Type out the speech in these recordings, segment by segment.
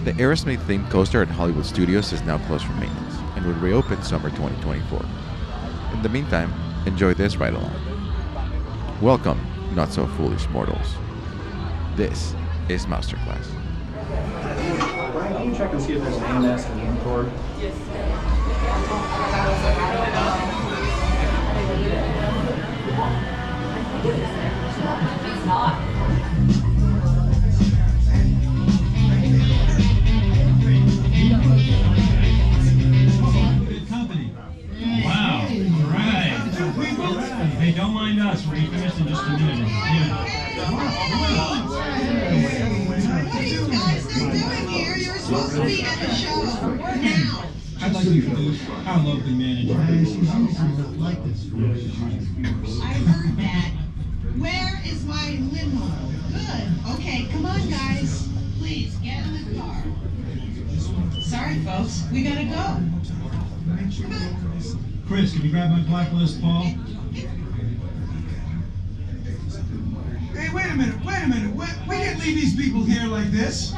The Aerosmith-themed coaster at Hollywood Studios is now closed for maintenance and will reopen summer 2024. In the meantime, enjoy this ride along. Welcome, not so foolish mortals. This is Masterclass. Brian, can you check and see if there's an AMS and an cord? It's not. Wow, all right. Hey, don't mind us. We'll be finished in just a minute. What are you guys still doing here? You're supposed to be at the show now. I'd like to introduce our local manager. I heard that. Where is my limo? Good. Okay, come on, guys. Please, get in the car. Sorry, folks. We gotta go. Come on. Chris, can you grab my blacklist, Paul? Hey, wait a minute. We can't leave these people here like this.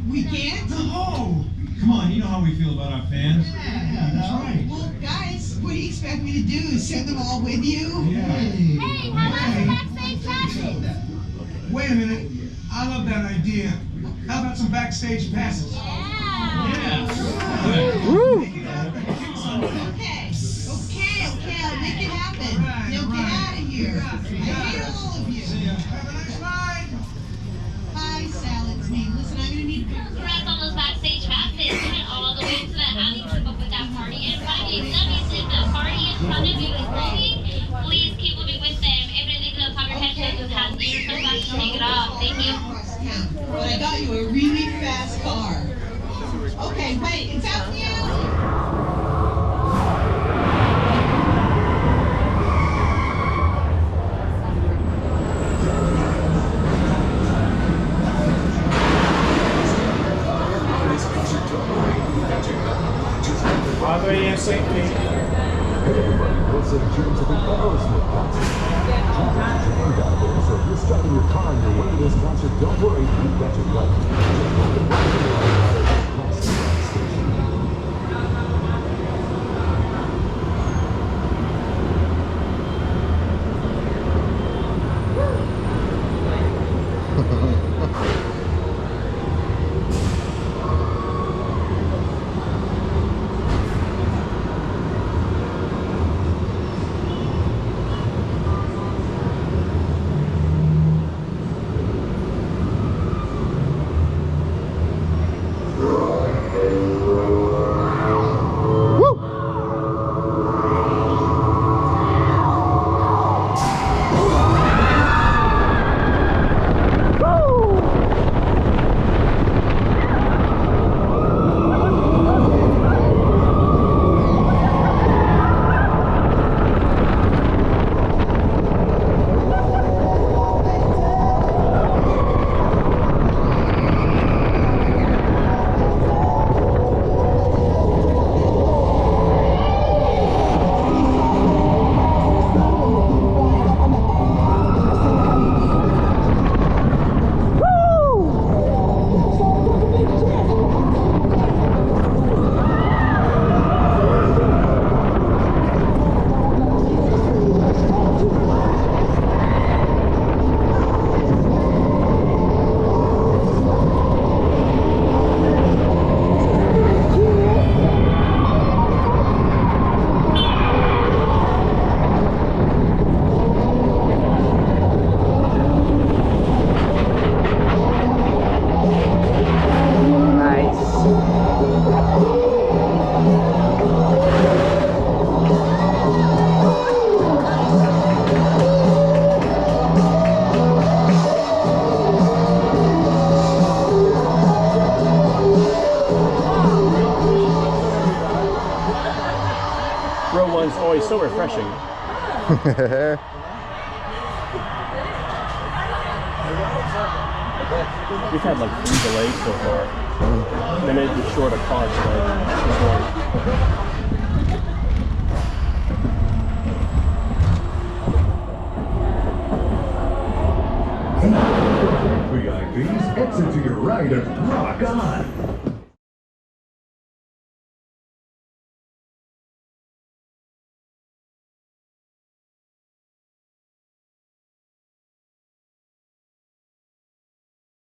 We can't? No. Come on, you know how we feel about our fans. Yeah, that's right. Well, guys, what do you expect me to do? Send them all with you? Yeah. Hey, how about some backstage passes? Wait a minute. I love that idea. How about some backstage passes? Yeah. Woo! Okay, I'll make it happen. Now get out of here. I hate all of you. See ya. Have a nice ride. Hi, Sal, it's me. Listen, I'm gonna need Congrats on those backstage passes. You went all the way to that alley to keep up with that party. And finally, somebody's in the party in front of you is moving. Please keep moving with them. If anything does have your headphones and has your sunglasses, take it off. Thank you. But I got you a really fast car. Okay, wait, it's out to you. Padre and St. Pete. Everybody knows that James of the Aerosmith concert. So if you're starting your car on your way to this concert, don't worry, we've got you covered. Just go to the right station. Always so refreshing. We've had like 3 delays so far. They made it short a car today this morning. VIP exit to your right and rock on.